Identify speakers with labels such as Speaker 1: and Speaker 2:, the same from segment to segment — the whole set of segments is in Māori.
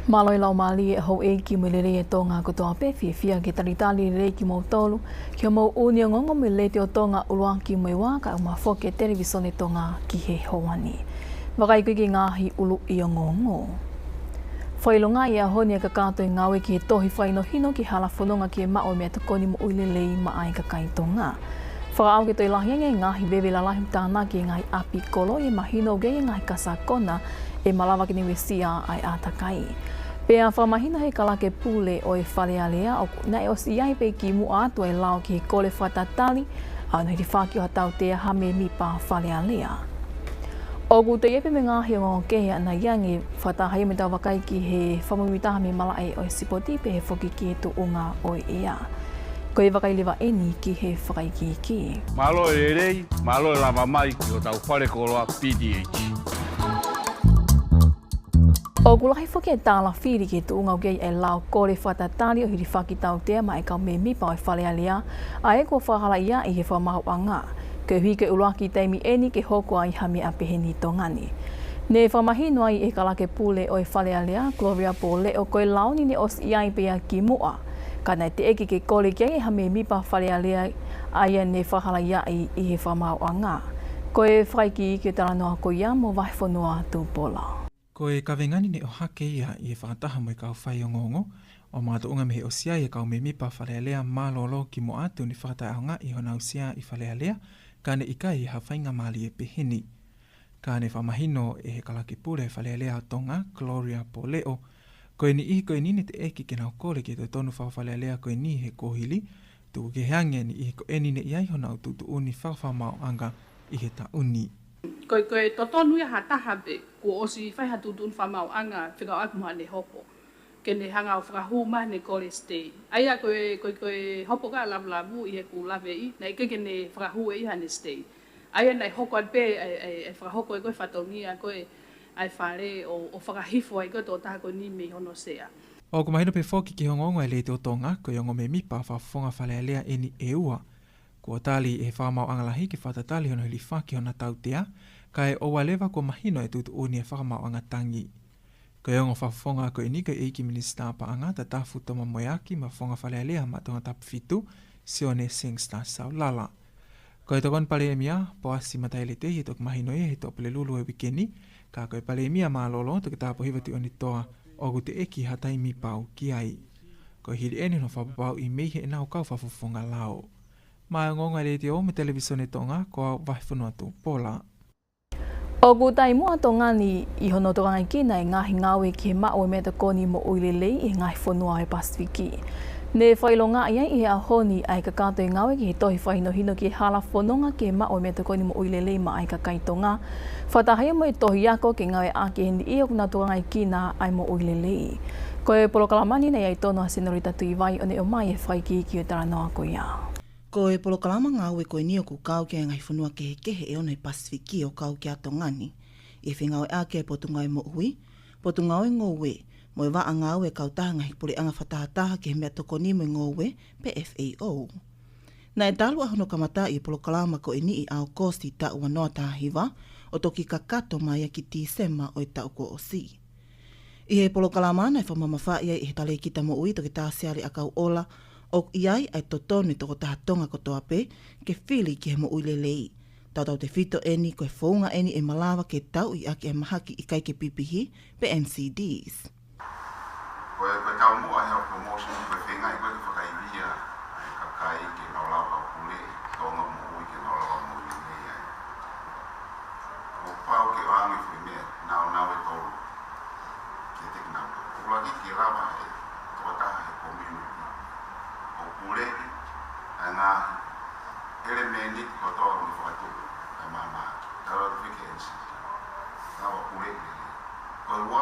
Speaker 1: Maloi lau mali e hou e ki mulere e tonga kutoa pe fia ki taritali re ki mau tolu ki o mau unia ngongo me le te o tonga uluan ki maiwa ka uma foke televisione tonga ki he hoani. Wakai ki ngahi ulu i o ngongo. Whailonga i a honi a kakato i ngawe ki he tohi whaino hino ki hala whanonga ki e mao mea tukoni mo uilelei ma ai kakaitonga. Whakaau ki toi lahianga i ngahi bebe la lahi mtāna ki ngahi api kolo i mahino ge i ngahi kasakona e malawa ki niwe sia ai atakai. Pea whamahina he kalake pule o e whalealea o na e o siai pe ki mu atu e lao ki he kole whatatali au na hiri whaki o hatau te hame mipa whalealea. O gu te epe me ngahi o ngongo kehea na iangi whatahai me tau wakai ki he whamumitaha me malae o e sipotipe he whoki ki he tu unga o e ea. Ko e wakai lewa eni ki he whakaikiki.
Speaker 2: Malo e rei, malo e lama mai ki o tau whare koroa PDH.
Speaker 1: O gulahi whoki e tāla whiri ki tu unga gei e lau kore whatatari o hiri whaki tau tea ma e kau me mipa o e whalealea a e kua whahala ia i he whamahu anga. Ke hui ke uluaki teimi eni ke hoko ai hami a peheni tongani. Ne whamahino ai e kalake pule o e whalealea Gloria Pole o koe launi ne os iai pea ki mua. Kana te eki ke kore kei e hami mipa whalealea aia ne whahala ia i he whamahu anga. Ko e whaiki ki o taranoa ko ia mo vai whanua tūpola.
Speaker 3: Ko e kawengani ne o hake ia i e whakataha mo i kau whai o ngongo, o mga unga mehe o sia i e kau me mipa whalealea malolo ki mo atu ni whakataahonga i hona usia i whalealea, ka ne ikai i hawhainga mali e pehini. Ka ne whamahino e he kalaki pure e whalealea o tonga, Gloria Poleo, koe ni ihi koe nini te eki ke nau kore ki te tonu whawhalealea koe ni he kohili, tuku ke heange ni ihi ko eni ne iai hona ututu uni whawhamao anga i he ta uni.
Speaker 4: Koe totonu ia hataha be, ko osi whai hatutun whamau anga whikau aku maha ne hopo. Ke ne hanga o whakahu maha ne kore stay. Aia koe hopo ka lavu i he ku lawe i, na ike ke ne whakahu e iha ne stay. Aia nei hoko an pe e whakahoko e koe whatongia koe ai whare o whakahifo ai koe tō taha koe ni me hono sea.
Speaker 3: O ko mahino pe whoki ki hongongo e le te o tonga, koe ongo me mipa whafonga whalealea eni e ua. Kua tali e whamau angalahi ki whatatali hono hili whaki hona tautea, ka e owa lewa ko mahino e tutu uni e whakamau anga tangi. Ko e ongo whafonga ko e nika e iki minista pa anga ta tafu toma moeaki ma whonga whalealea ma tonga tapu fitu, sione Singstar Saulala. Ko e tokon pale e mia, po asi mataile te he tok mahino e he topele lulu e wikeni, ka ko e pale e mia maa lolo toki tapo hivati oni toa o gu te eki hatai mi pau ki ai. Ko hiri ene no whapapau i meihe e nao kau whafufonga lao. Mai ngonga le te o me televisione tonga ko vai whanua tu pola.
Speaker 1: O gutai mua tongani i hono tokangai kina i ngahi ngawe ki he mao e meta koni mo uilelei i ngahi whanua e Pasifiki. Ne whailonga ia i he ahoni ai kakato i ngawe ki he tohi whaino hino ki he hala whanonga ki he mao e meta koni mo uilelei ma ai kakaitonga. Whatahaya mo e tohi ako ki ngawe a ki hendi i o kuna tokangai kina ai mo uilelei. Ko e polokalamani nei ai tono a senorita tuiwai o ne o mai e whaiki ki o taranoa ko ia.
Speaker 5: Ko e polokalama ngau e koe nio ku kau kia ngai whanua kehe e ona i Pasifiki o kau kia tongani. E whengau e ake potunga e mo hui, potunga e ngowe, mo e waa ngau e kau taha ngahi pule anga whatahataha ke he mea tokoni mo e ngowe, pe FAO. Na e talu ahono kamata i polokalama ko e ni i ao kosti ta ua noa taha hiwa, o toki kakato mai ki tisema o e tau ko o si. I he polokalama na e whamamawha ia i he tale kita mo ui toki tāsiari a kau ola, o iai ai totone toko taha tonga kotoa pe, ke whili ki he mo uilelei. Tautau te whito eni, koe whaunga eni e malawa ke tau i ake e mahaki i kai ke pipihi, pe NCDs.
Speaker 6: Koe tau mua hea promotion koe whengai koe ke whakaibia, ai kakai ke naulawa pule, tonga mo ui ke naulawa mo uilelei ai. O pau ke wangi whi mea, nao e tolu, ke te kinau. Kulaki ki rawa e, toa taha e community. O pule, a ngā ele meni ko toa ni whakatuku, a mama, tawa whike ensi. Tawa pule lele. Koe ua,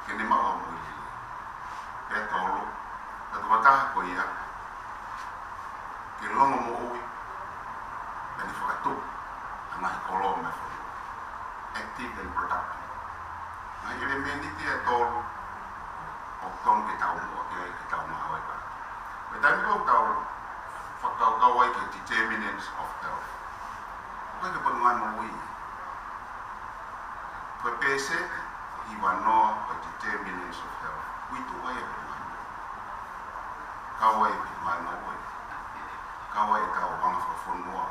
Speaker 6: ke ne maua mui lele. Pea tolu, ka toa taha ko ia. Ke longo mo ui, pe ni whakatuku, a ngahi kolo me whakatuku. Active and productive. Ngā ele meni tia tolu, o tonu ke tau mua, ke tau maha waipa. But then we go whakau ke determinants of health. Koe ke panu ngā maui. Koe pēse, wano o determinants of health. Witu ai e wano. Kawai e wano oi. Kawai e kau wanga whafonua.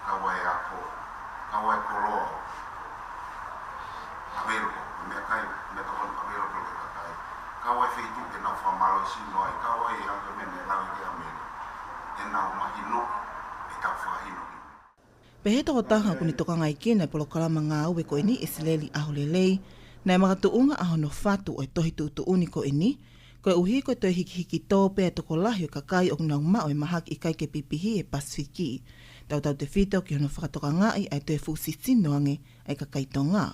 Speaker 6: Kawai ako. Kawai koloa. Available. Mea kai, mea takon available ke kakai. Kawai whaitu ke nau whamalo sino ai. Kawai e anga mene lawi ke amene. E nau mahino. E kau whahino.
Speaker 5: Pehe toko taha kuni toka ngai kina polo kalama ngā ue ko ini esileli ahulelei, na e makatuunga ahono fatu o e tohi tuutuuni ko ini, ko e uhi ko e toi hiki tō pēa toko lahi o kakai o nau mao e mahaki i kai ke pipihi e Pasifiki. Tau te whita o ki hono whakatoka ngai ai toi fusisino ange ai kakai tō ngā.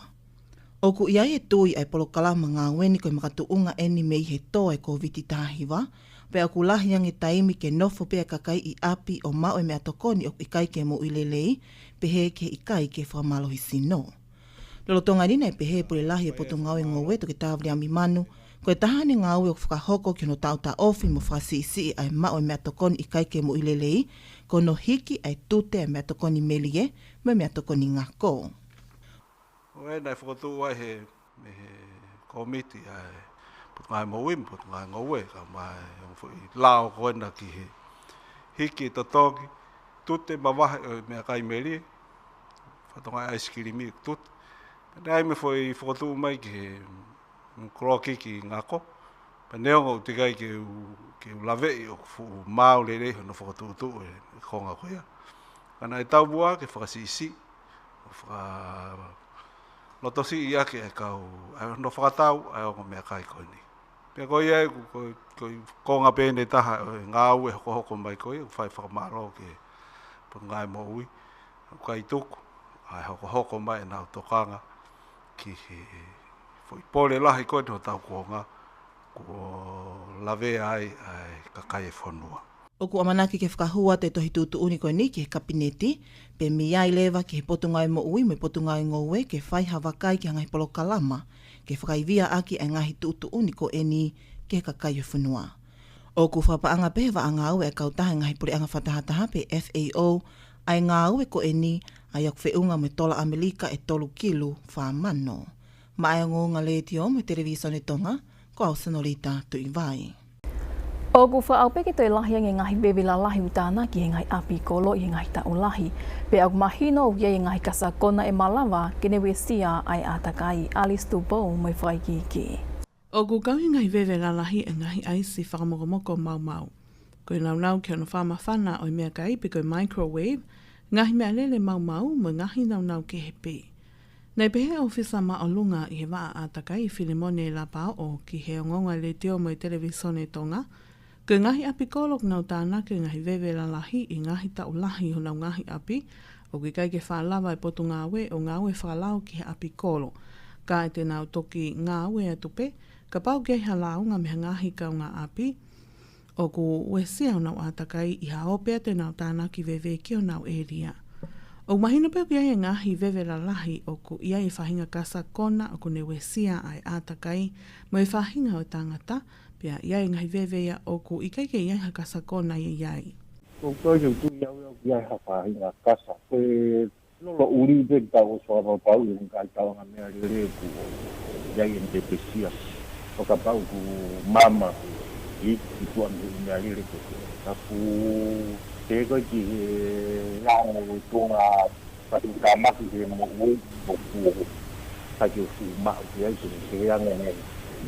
Speaker 5: Oku iai e tui ai polo kalama ngā weni ko e makatuunga eni mei he tō e ko viti tahiwa, pe aku lahi ange taimi ke nofo pea kakai i api o mao e mea tokoni o ikai ke mo ilelei, pehe ke ikai ke whamalohi sino. Lolo tonga rina e pehe pule lahi e poto ngau e ngowe to ke tāwri ami manu, ko e tahane ngau e o whakahoko ki no tauta ofi mo whasisi ai mao e mea tokoni ikai ke mo ilelei, ko no hiki ai tute e mea tokoni melie, me mea tokoni ngako.
Speaker 2: Oe nei whakatu wai he komiti ai ngai mo wim pot ngai ngowe ka mai lao ko na ki he hiki to toki tutte bawa me kai meri fatonga ice cream mi tut dai me foi foto mai ki kroki ki ngako pa neo te kai ki lave o fu mau le no foto tu ko ngako ya kana e tau bua ke fakasisi fa lotosi ia ke kau no fakatau ai o me kai ko ni pe ko ia ko nga pene taha ngau e hoko mai ko fai whakamaro ke po ngai mo ui kai tuku ai hoko mai na tokanga ki foi pole lahi ko no tau ko nga ko lave ai kakai fonua.
Speaker 5: Oku amanaki ke whakahua te tohi tūtu uniko ni ki he kapineti, pe miai lewa ki he potungai mo ui me potungai ngowe ke whai hawakai ki hangai polo kalama, ke whakaivia aki e ngahi tūtu uniko e ni ke kakai whanua. Oku whapaanga pehe wa anga au e kautaha ngahi puri anga whatahataha pe FAO, ai ngā au e ko e ni ai ak whiunga me tola Amerika e tolu kilu whamano. Ma ai ngonga le tio me televisione tonga, ko au Sonorita tui vai.
Speaker 1: O ku wha au peke toi lahi nge ngahi bebila lahi utana ki he ngai api kolo i ngahi tau lahi. Pe au mahino u ye ngahi kasakona e malawa kene wesia ai atakai Alice Tupo mai whai ki.
Speaker 7: O ku kaui ngahi bebila lahi e ngahi aisi whakamokomoko mau. Koe nau ki ono whama whana o mea kai pe koe microwave, ngahi mea lele mau mo ngahi nau ke he pe. Nei pehe ofisa ma o lunga i he waa atakai Filimone la pao o ki he ongonga le teo mo i televisione tonga, ke ngahi api kolok nau tāna ke ngahi vewe la lahi i ngahi tau lahi ho nau ngahi api, o ki kai ke whaalawa e potu ngāwe o ngāwe whaalau ki he api kolo. Ka e te nau toki ngāwe atupe, ka pau ki ha launga me ngahi kau ngā api, o ku wesia o nau atakai i haopea te nau tāna ki vewe ki o nau eria. O mahina peo ki ai ngahi vewe la lahi o ku iai whahinga kasa kona o ku ne wesia ai atakai mo e whahinga o tangata, pia iai ngahi vevea o ku ikai ke iai hakasa kona iai.
Speaker 8: O koe tu iau iai hawhahinga kasa. Koe lolo uri pe tau soa pau i ngai tau nga mea rere ku iai en te pesia. O ka pau ku mama i tuan i mea rere ku. Tapu te koe ki lango tonga pati kamaki ke mo ui o ku taki o su maa ki ai se reanga ngai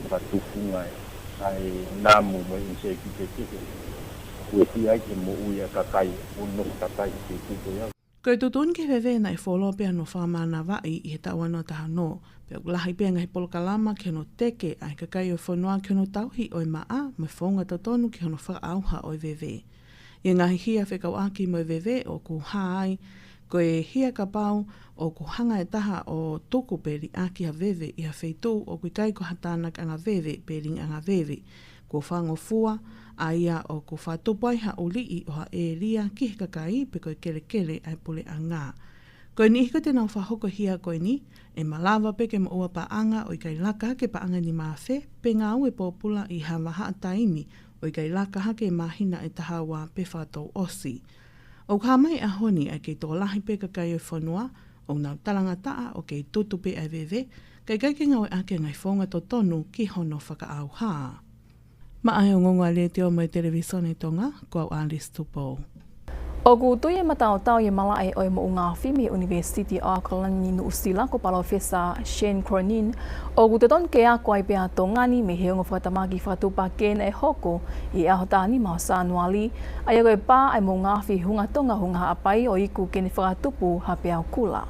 Speaker 8: patufu ngai. Ai namu mo inse ki te tike. Kue ti ai ke mo uia kakai, uno kakai ki tuto ia.
Speaker 7: Koe tutun ke wewe nai wholo pia no whamana wai i he tau ano taha no. Pea lahi pia ngai polo kalama ki no teke ai kakai o whanua ki no tauhi oi maa me whaunga tatonu ki no whaauha oi wewe. I ngahi hia whekau aki mo wewe o ku haai, koe hia ka pau o ku hanga e taha o tuku peri aki a wewe i a wheitu o kui kai ko hatana ka anga wewe peri anga wewe. Ko whango fua a ia o ku whatupai ha uli o ha e ria ki he kakai pe koe kele ai pule a ngā. Koe ni hiko te nau whahoko hia koe ni e malawa peke mo ua pa anga o i kai laka hake pa anga ni mawhe pe ngā ue pōpula i ha maha taimi o i kai laka hake mahina e taha wā pe whātou osi. O ka mai a honi a kei tō lahi pe kakai o whanua, o nau talanga taa o kei tutupe ai wewe, Kai ke ngau ake ngai fonga to tonu ki hono whakaau ha. Ma ai o ngonga le te o mai televisione tonga, ko au Alice Tupo.
Speaker 1: O ku tuia matao ye mala ai oi mo unga Fimi University of Auckland nu usila ko Professor Shane Cronin o ku ton ke a ko ai pe atongani me he ngo fatamagi fatu pa ken e hoko I ahotani ma sanuali ai ko pa ai mo nga fi hunga tonga hunga apai o iku ken fatupu ha pe kula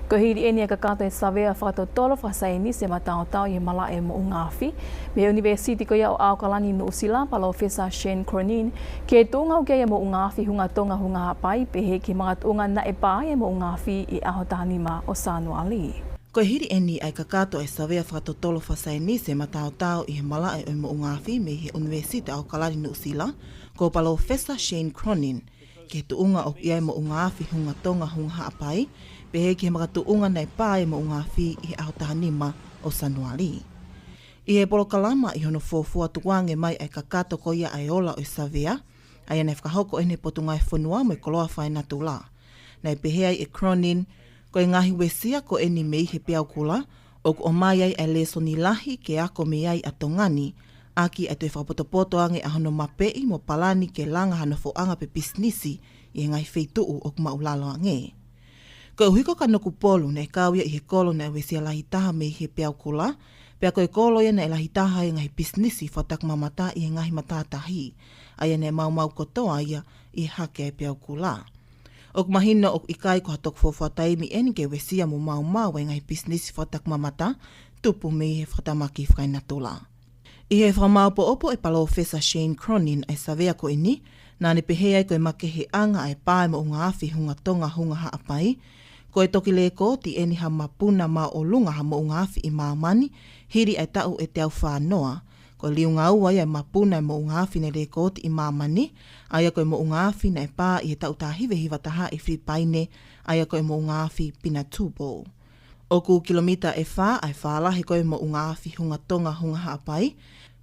Speaker 1: ko hiri eni ka kata savea fato tolo fa saini se matao ye mala e mo unga fi me University ko ya o Auckland nu usila Professor Shane Cronin ke tunga ke mo unga fi hunga tonga hunga pai pehe ki mga tuungan na ipa e mo nga fi I ahotani ma o sanuali.
Speaker 5: Ko hiri eni ai kakato e savea whakatotolo whasaini se matao I mala e mo nga fi me he University au Kalari New Zealand ko Professor Shane Cronin ke tuunga o ia mo nga fi hunga tonga hunga apai pehe ki mga tuungan na ipa e mo nga fi I ahotani ma o sanuali. I he polo kalama I hono fofua tuange mai ai kakato ko ia ai ola o savea ai nei whakahoko ene potunga e whanua mo I koloa whaina tula. Nei pehea I Cronin, ko I ngahi wesia ko eni mei he peau kula, o ko o mai ai e lesoni lahi ke ako me ai atongani, aki ai tue whapotopoto ange a hono mapei mo palani ke langa hano foanga pe pisnisi I ngai wheituu o kuma ulalo ange. Ko huiko ka noku polu nei kawia I he kolo nei wesia lahi taha mei he peau kula, pea koe kolo ia nei lahi taha I ngai pisnisi whatak mamata I ngai matatahi, ai nei mau kotoa ia I hake ai peau kula. Ok mahino ok ikai ko hatok fofuatai mi eni ke wesia mo mau ai ngai business whatak mamata, tupu me he whatamaki whaina tula. I he whamau po opo e Professor Shane Cronin ai savea ko ini, nā ne pehea koe make he anga ai pae mo unga awhi hunga tonga hunga haapai, ko e toki le ko ti eni ha mapuna ma o lunga ha mo unga awhi I maamani, hiri ai tau e te au whanoa, ko liunga ua ia mapuna mo unga awhi ne le ko ti I maamani, aia koe mo unga awhi na e pā I he tau tahiwe hiwa taha I Whipaine, aia koe mo unga awhi pina tubo. O ku kilomita e wha ai whaalahi koe mo unga awhi hunga tonga hunga haapai,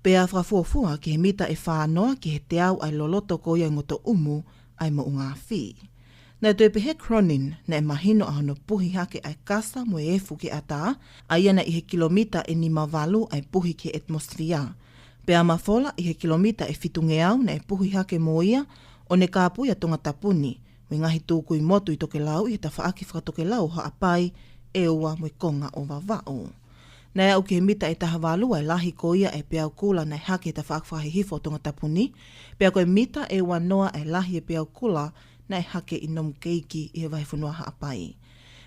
Speaker 5: pea whafuafua ki he mita e whanoa ki he te au ai loloto ko ia ngoto umu ai mo unga awhi. Nā tue pehe Cronin na e mahino a hono puhi hake ai kasa mo e efu ki ata, aia na I he kilomita e ni mawalu ai puhi ki atmosfia. Pea mafola I he kilomita e fitunge au na e puhi hake mo ia o ne kāpu ia tonga tapuni, me ngahi tūku I motu I toke lau I he tawhaaki whakatoke lau ha apai e ua mo konga o wawao. Nā au ke mita e taha walu ai lahi ko ia e peau kula na e hake e tawhaaki hifo tonga tapuni, pea koe mita e ua noa e lahi e peau kula na e hake I nomu keiki I he waifunua ha apai.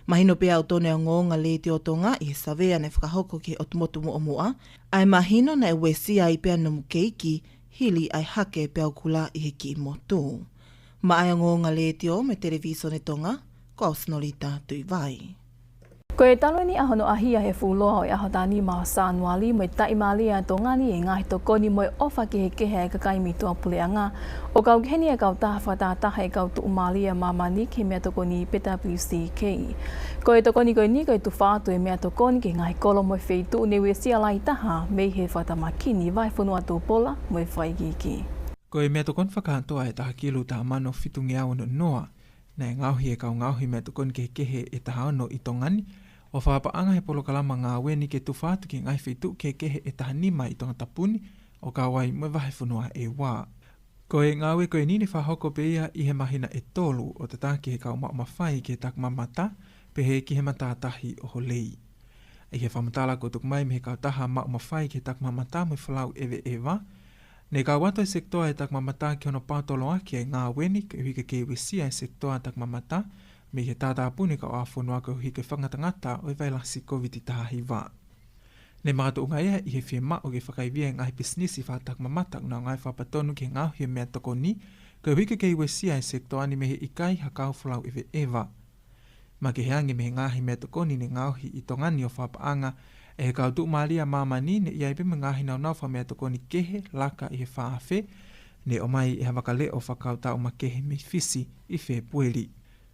Speaker 5: Mahino pea o tone o ngonga le te o tonga I he savea na whakahoko ki otumotu mo o mua, ai mahino na e wesia I pea nomu keiki hili ai hake pea kula I he ki motu. Ma ai o ngonga le te o me televiso ne tonga, ko au Snolita tui vai.
Speaker 1: Ko e talo ni ahono ahia he fuloa o e ahotani ma sanuali mo e taimali a tongani e ngahi tokoni mo e ofa ki he kehe e kakai mitua puleanga o kau keni e kau taha whatataha e kau tu umali a mamani ke mea tokoni PWCK. Ko e tokoni koe ni koe tu whātu e mea tokoni ke ngahi kolo mo e wheitu ne we sia lai taha mei he whatamakini vai whanua tu pola mo e whaigiki.
Speaker 3: Ko e mea tokoni whakahantoa e taha kilu taha mano fitungi au no noa, na e ngauhi e kau ngauhi mea tokoni ke kehe e taha ono I tongani, o whapaanga he polo kalama ngā weni ke tu whātu ki ngai whitu ke kehe e taha nima I tonga tapuni o ka wai mo wahe whanua e wā. Ko e ngā we koe nini whahoko pe ia I he mahina e tolu o te tāki he kau mawhai ki he tak mamata pe he ki he matātahi o holei. I he whamatala ko tuk mai me he kau taha mawhai ki he tak mamata mo whalau ewe ewa. Ne ka wato e sektoa e tak mamata ki hono pātolo aki e ngā weni ke hike ke wesia e sektoa tak mamata me he tātā puni ka o awhonua ka hike whangatangata o e wailasi COVID taha hiwa. Ne marato unga ea I he whiema o ke whakaivia e ngahi pisnisi whatak mamata una ngai whapatonu ki ngā hia mea toko ni ka hike ke wesia e sektoa ni me he ikai hakau whalau ewe ewa. Ma ke heangi me he ngahi mea toko ni ne ngauhi I tongani o whapaanga e he kau tu maria mamani ne ia ipe me ngahi nau nau whamea toko ni kehe laka I he whaafe ne o mai e hawakale o whakau tau ma kehe me fisi I whe pueri.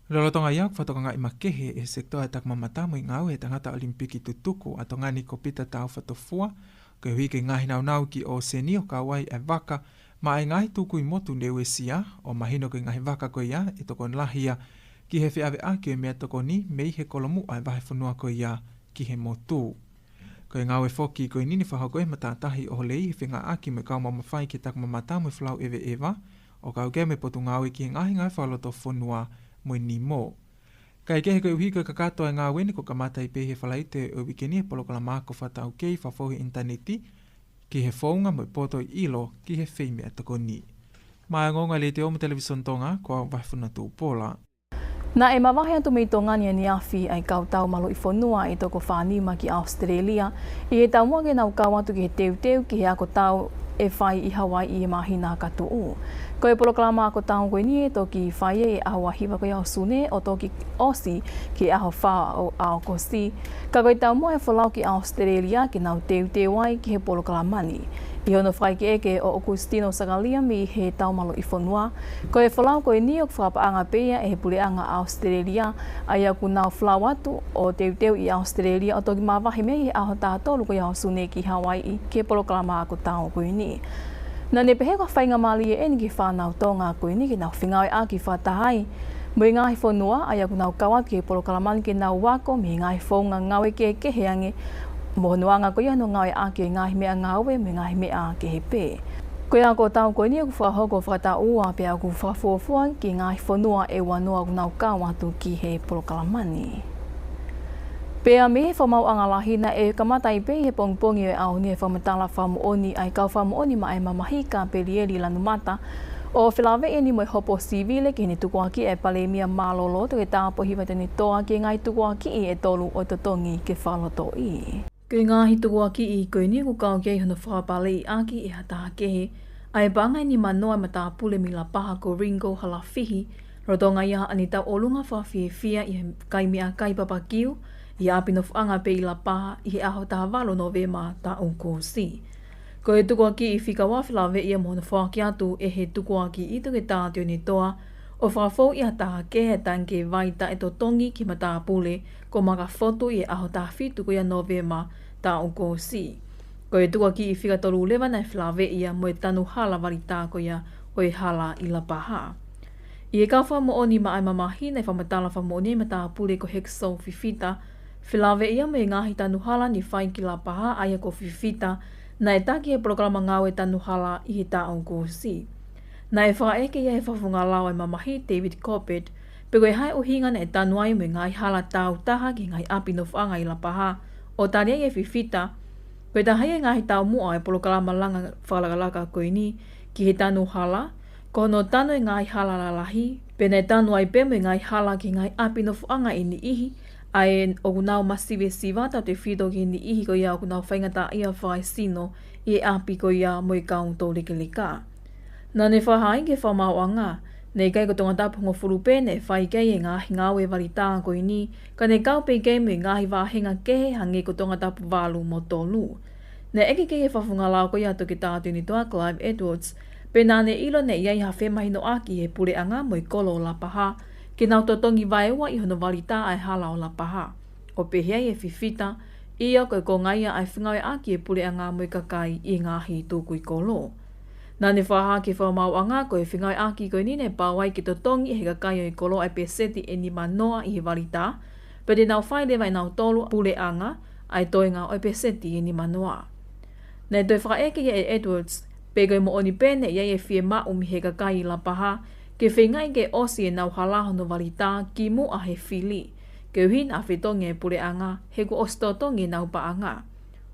Speaker 3: Lolotonga iau whatokanga I makehe e sektoa e tak mamata mo I ngau e tangata olimpiki tutuku a tongani ko pita tau whatofua ke hui ke ngahi nau nau ki o seni o ka wai e waka ma e ngahi tuku I motu newe sia o mahino ke ngahi waka ko ia e tokon lahia ki he whiawe a ki e mea toko ni mei he kolomu ai wahe whanua ko ia ki he motu. Ko e ngau e foki ko e nini whahako e matatahi o lei whenga aki me kau mamawhai ki tak mamata mo flau ewe ewa o kau ke me potu ngau e ki ngahi ngai whaloto whonua mo ni mo. Kai kehe ko uhi ko kakato e ngā wene ko kamata i pehe whalaite o wikeni e polokala mako whatau kei whafohi interneti ki he whaunga mo i poto i ilo ki he wheime atako ni. Mai ngonga le te omu televison tonga ko wahifuna tū pola.
Speaker 1: Na e mawahi atu mei tonga ni awhi ai kau tau malo i whanua i toko whanima ki Australia i e tau mua ke nau kau atu ki he teu ki he ako tau e whai i Hawaii i e mahina katu u. Ko e poloklama ako tau koe ni e toki whai e aho ahiwa koe au sune o toki osi ki aho wha o ao kosi. Ka koe tau mua e whalau ki Australia ki nau teu ai ki he poloklamani. I hono whai ki eke o Augustino Sagalia mi he tau malo i whanua. Ko e whalau koe ni o whapaanga pēia e he puleanga Australia ai aku nau whalau atu o teu i Australia o toki mawahi mea i aho tātolu koe au sune ki Hawaii ki he poloklama ako tau koe ni. Na ne pehe ko whainga mali e eni ki whanau tō ngā koe ni ki nau whingau e a ki whatahai. Mui ngāhi whanua ai aku nau kawat ki he poloklamani ki nau wako mi ngāhi whaunga ngau e ke keheange mohonuanga ko ia no ngau e a ki ngāhi mea ngāwe me ngāhi mea ke he pē. Ko ia ko tau koe ni aku whahoko whakata ua pe aku whafuafua ki ngāhi whanua e wanoa aku nau kawatu ki he poloklamani. Pea me he whamau angalahi na e kamatai pe he pongpongi e au ni e whamatala whamuoni ai kau whamuoni ma e mamahika pe lieri lanu mata o whilawe e ni mo e hopo sivile ki hene tukuaki e palemia malolo to ke tāpo hiwa tene toa ki ngai tukuaki i e tolu o totongi ke whaloto i. Koe ngāhi tukuaki i koe ni ku kau kei hono whapale i aki e hataha kehe ai bangai ni manoa ma tā pule mi la paha ko Ringo Halafihi rotonga ia ani tau olunga whawhiewhia i kai mea kai papakiu i apinof anga pe i la paha i he aho taha walo no vema ta unko si. Ko e tukuaki i whika wawhilawe ia mohona whaki atu e he tukuaki i tuke tātio ni toa o whawhau i hataha ke he tanke vaita e to tongi ki ma tā pule ko maka fotu i e aho taha whitu ko ia no vema ta unko si. Ko e tukuaki i whika toru lewa nei whilawe ia mo e tanu hala wari tā ko ia o e hala i la paha. I e kawha mo oni ma ai mamahi nei whamatala whamooni ma tā pule ko hekso whiwhita whilawe ia me ngahi tanu hala ni whai ki la paha aia ko whiwhita na e taki he programa ngau e tanu hala i he tā onko si. Na e wha eke ia he whawhunga lau e mamahi David Coppett pe koe hai o hinga na e tanu ai me ngai hala tāu taha ki ngai apino whanga i la paha o tāria e whiwhita koe ta hai e ngahi tāu mua e programa langa whalagalaka koe ni ki he tanu hala ko no tanu e ngai hala lalahi pe na e tanu ai pe me ngai hala ki ngai apino whanga i ni ihi ai o kunau masive sivata te whido ki ni ihi ko ia o kunau whaingata ia whai sino i e api ko ia mo i kaung tō likelika. Nā ne whahai ke whamau anga, nei kai ko tonga tapungo furupe ne whai kei e ngāhi ngāwe wari tā ko i ni, ka ne kaupe kei me ngāhi wāhenga kehe hangi ko tonga tapu walu mo tōlu. Ne eke kei e whawhunga lau ko ia toki tātu ni toa Clive Edwards, pe nā ne ilo ne iai ha whemahino aki he pure anga mo i kolo la paha, ke nau totongi waewa i hono warita ai hala o la paha. O pehea e whiwhita, ia koe ko ngaia ai whingawe aki e pule a ngā mui kakai i ngāhi tūku i kolo. Nā ne whaha ke whamau a ngā koe whingawe aki koe nine pāwai ki totongi e he kakai o i kolo ai peseti e ni manoa i he warita, pe te nau whai lewa i nau tolu pule a ngā ai toinga o i peseti e ni manoa. Nei toi whaeke e Edwards, pe koe mo oni pene ia e whie mau mi he kakai i la paha, ke whengai ke osi e nau halaho no warita ki mu a he whili. Ke uhin a whetonge e pure anga, he ko ostotonge nau pa anga.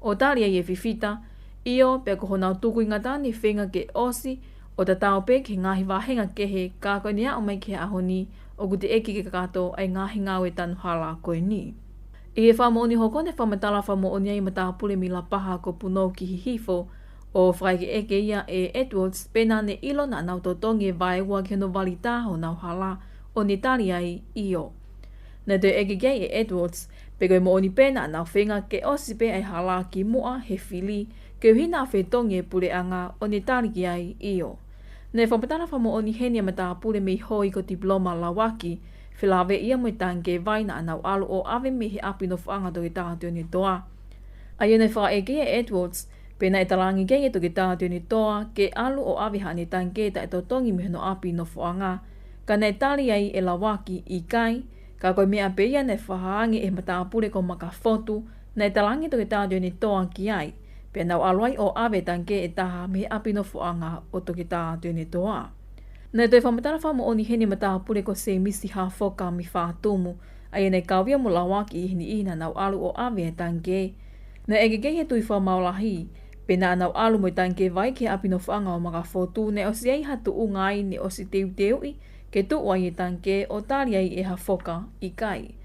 Speaker 1: O taria e whiwhita, io pe ko honau tuku ingatani whenga ke osi, o ta tau pe ke ngahi wahenga ke he ka koe nia o mai ke ahoni, o kute eki ke kakato ai ngahi ngawe tanu hala koe ni. I e whamoni hokone whamatala whamoni ai matapule mi la paha ko punou ki hihifo, o whaike eke ia e Edwards pena ne ilo na nau totongi e vaewa ki hono walita ho nau hala o ni tari ai io. Na te eke gei e Edwards pe koe mo oni pena nau whenga ke osi pe ai hala ki mua he whili ke uhina whetongi e pule anga o ni tari ki ai io. Ne whampatana whamo oni henia mata pule me hoi ko diploma lawaki whilawe ia mo i tange vaina nau alu o ave me he apino whanga to i tātio ni toa. Ai ne wha eke e Edwards pena e talangi kei e toki tātio ni toa ke alu o awiha ni tangeta e totongi me no api no whaanga. Ka nei tali ai e lawaki i kai, ka koe mea peia ne whahaangi e mataapure ko maka fotu, Nei talangi to kita dio ni toa ki ai. Pe nau alwai o awe tanke e taha me apino fuanga o to kita dio ni toa. Nei toi whamatara whamo o ni heni mataha pure ko se misi ha foka mi whaatumu. Ai nei kawia mo lawaki i hini ina nau alu o awe e tanke. Nei ege gehe tui whamaolahi. Pe na nau alu mo tanke vai ke apino fuanga o maka fotu ne o si ei hatu ungai ne o si teu i ke tu wai e tanke o tari ai e ha foka i kai.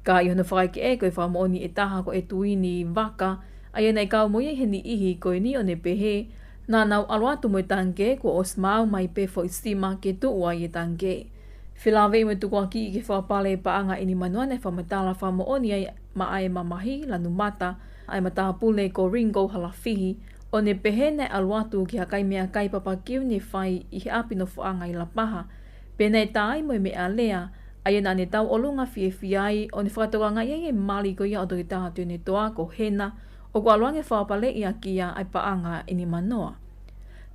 Speaker 1: Ka i hono whakai ke e koe whamooni e taha ko e tuini waka, ai nei kau mo he ni ihi koe ni o ne pehe, nā nau aluatu mo e tanke ko os mau mai pe fo i sima ke tu wai e tanke. Whilawe mo tukua ki i ke whapale paanga ini manua ne whamatala whamooni ai ma ai mamahi lanu mata, ai mataha pule ko ringo halafihi, o ne pehe ne aluatu ki hakai mea kai papakiu ne whai i he apino whaanga i la paha, pe nei tai mo e mea lea, ai na ne tau olunga fiai o ne whakatawanga i e mali ko ia o toki taha tu ne toa ko hena o ko aluange whapale i a kia ai paanga ini manoa.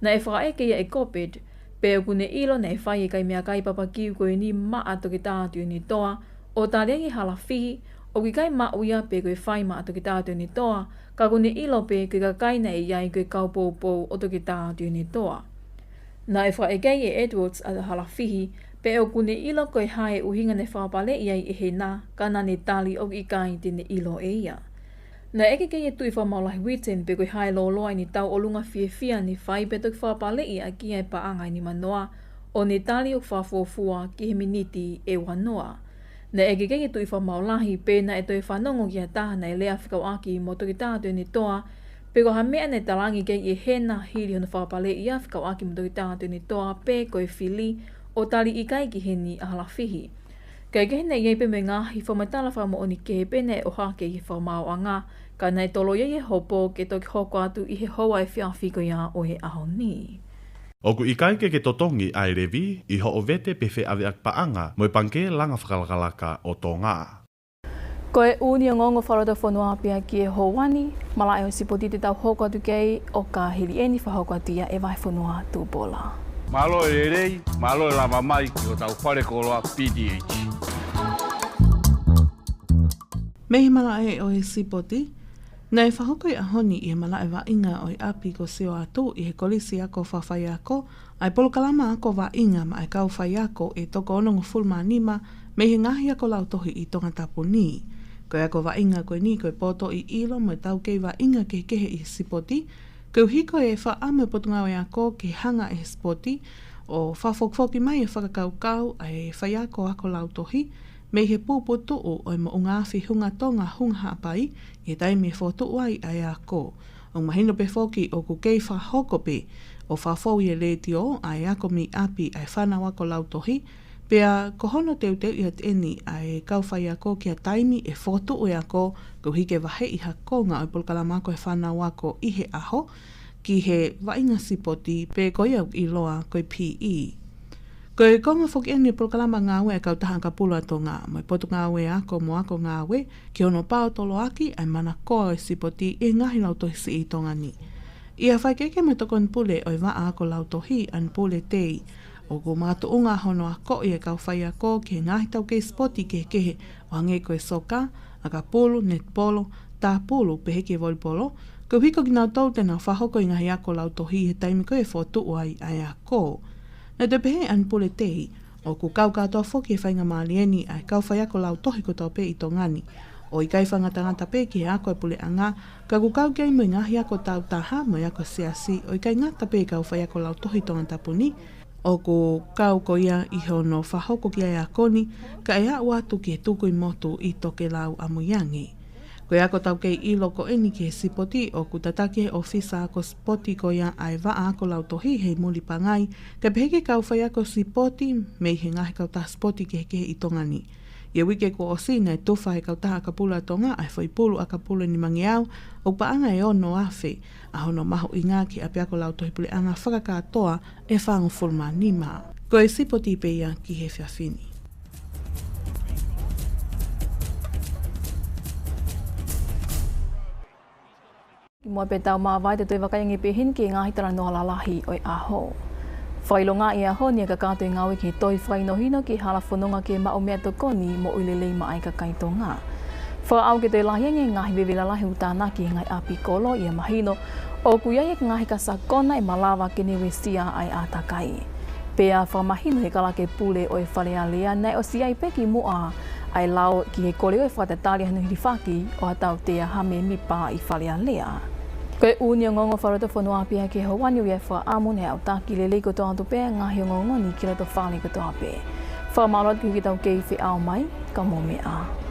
Speaker 1: Na e whakaeke ia e koped, pe o kune ilo ne e whai e kai mea kai papakiu ko ni maa toki taha tu ne toa o ta rengi halafihi o ki kai mauia pe koe whai maa toki taha tu ne toa ka kune ilo pe koe ka kaina e iai koe kaupoupo o toki taha tu ne toa. Na e whaeke e Edwards a halafihi pe o kune ilo koe hae uhinga ne whapale iai e he nā, kana ne tali o i kai tine ilo e ia. Na eke kei e tui whamaulahi witen pe koe hae loloa ni tau olunga fia ni whai pe toki whapale i a kia e paanga ni manoa, o ne tali o whafuafua ki he miniti e wanoa. Na eke kei e tui whamaulahi pe na e toi whanongo ki a taha na e lea whikau aki mo toki tātu ni toa, pe ko ha mea ne talangi kei e hena hiri hono whapale i a whikau aki mo toki tātu ni toa pe koe whili, o tali i kai ki heni a halafihi. Kai ke hene iei pe me ngahi whamatala whamo o ni ke pene o hake i whamao a ngā, ka nei tolo iei e hopo ke toki hoko atu i he hoa e whiawhiko ia o he aho ni.
Speaker 9: Oku i kai ke totongi ai revi i ho o vete pe whi awe ak paanga mo i panke langa whakalakalaka o tō ngā.
Speaker 1: Ko e uni o ngongo wharata whanua pia ki e hōwani, mala e o sipoti te tau hoko atu kei o ka hiri eni whahoko atu ia e vai whanua tūpola.
Speaker 10: Malo e rei, malo e la mamai ki o tau whare koloa PDH.
Speaker 7: Mehi mala e o e sipoti, nei whahoko i ahoni i e mala e wa inga o i api ko seo atu i he kolisi ako whawhai ako, ai polokalama ako wa inga ma e kau whai ako e toko onongo fulma nima, mehi ngahi ako lau tohi i tonga tapu ni. Koe ako wa inga koe ni koe poto i ilo mo e tau kei wa inga ke kehe i sipoti, Kau hiko e wha ame potunga o ako ke hanga e spoti o whawhokfoki mai e whakakaukau e whaiako ako lautohi mei he pūputu o e mo ungawhi hunga tonga hunga hapai e taimi e whotu ai ai ako. O mahino pe whoki o ku kei whahokope o whawhau e letio ai ako mi api ai whanau ako lautohi pea kohono teuteu i at eni ai kauwhai ako ki a taimi e whotu o ako kau hike wahe i hakonga o polkalama ko e whanau ako i he aho ki he wainga sipoti pe koe au i loa koe PE. Koe konga whoki eni polkalama ngāwe e kau taha ka pula to ngā mo i potu ngāwe ako mo ako ngāwe ki ono pao tolo aki ai mana koa e sipoti e ngahi lautohi si i tonga ni. Ia whaikeke me tokon pule o i waa ako lautohi an pule tei o ko mātu unga hono ako i e kau whai ako ki ngahi tau kei spoti ke kehe o hange koe soka, aka polo, netpolo, tā polo, peheke volipolo, ko hiko ki nau tau tena whahoko i ngahi ako lautohi he taimi koe whotu ai ai ako. Na te pehe an pule tei, o ku kau katoa whoki e whainga maalieni ai kau whai ako lautohi ko tau pe i tō ngani. O i kai whangatangata pe ki he ako e pule anga, ka ku kau kei mo i ngahi ako tau taha mo i ako siasi, o i kai ngata pe kau whai ako lautohi tō ngantapuni, o ko kau ko ia i hono whahoko ki ai akoni, ka ea watu ki e tuku i motu i toke lau amuyangi. Ko ia ko tau kei ilo ko eni ki he sipoti o ku tatake ofisa ako spoti ko ia ai waa ako lautohi hei muli pangai, ka peheke kau whai ako sipoti mei he ngahi kau taha spoti ki he kehe i tongani. Ia wike ko o sina e tofa he kau taha kapula tonga ai whaipulu a kapula ni mangi au, o paanga e ono afe, a hono maho i ngā ki api ako lautohi pule anga whakakatoa e whangu fulma nima. Ko e sipoti pe ia ki he whiawhini.
Speaker 1: Mua pe tau maa vai te toi wakaingi pe hin ki ngāhi tara noa lalahi oi aho. Whailonga i aho ni a ka kātoi ngawe ki toi whainohino ki hala whanonga ki mao mea tokoni mo ulelei ma ai ka kaito ngā. Whaau ke te lahi ngahi bebela lahi utana ki ngai api kolo ia mahino o kuia e ngahi ka sakona e malawa ke ni wesia ai atakai. Pea whamahino he kalake pule o e whalea lea nei o si ai peki mua ai lau ki he kore o e whatatari hanu hirifaki o atau te hame mipa i whalea lea. Koe unia ngongo wharata whanua pia ke hawani o e whaamu nei au taki le leiko toa tu pea ngahi o ngongo ni kila to whali ko toa pea. Whamarot ki tau kei whi au mai, ka mo mea.